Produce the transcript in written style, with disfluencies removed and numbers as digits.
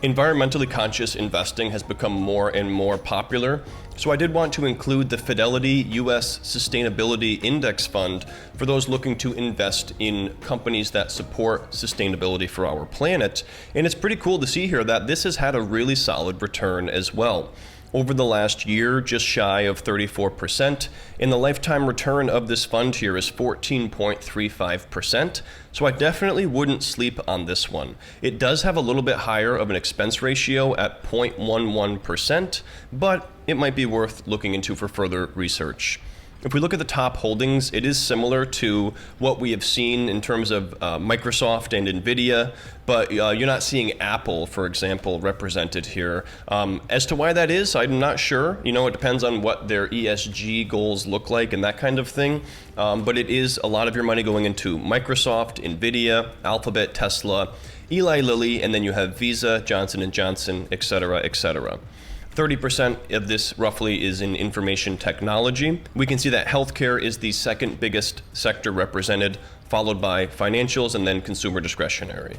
Environmentally conscious investing has become more and more popular, so I did want to include the Fidelity U.S. Sustainability Index Fund for those looking to invest in companies that support sustainability for our planet. And it's pretty cool to see here that this has had a really solid return as well. Over the last year, just shy of 34%, and the lifetime return of this fund here is 14.35%, so I definitely wouldn't sleep on this one. It does have a little bit higher of an expense ratio at 0.11%, but it might be worth looking into for further research. If we look at the top holdings, it is similar to what we have seen in terms of Microsoft and Nvidia, but you're not seeing Apple, for example, represented here. As to why that is, I'm not sure. You know, it depends on what their ESG goals look like and that kind of thing. But it is a lot of your money going into Microsoft, Nvidia, Alphabet, Tesla, Eli Lilly, and then you have Visa, Johnson & Johnson, et cetera, et cetera. 30% of this roughly is in information technology. We can see that healthcare is the second biggest sector represented, followed by financials and then consumer discretionary.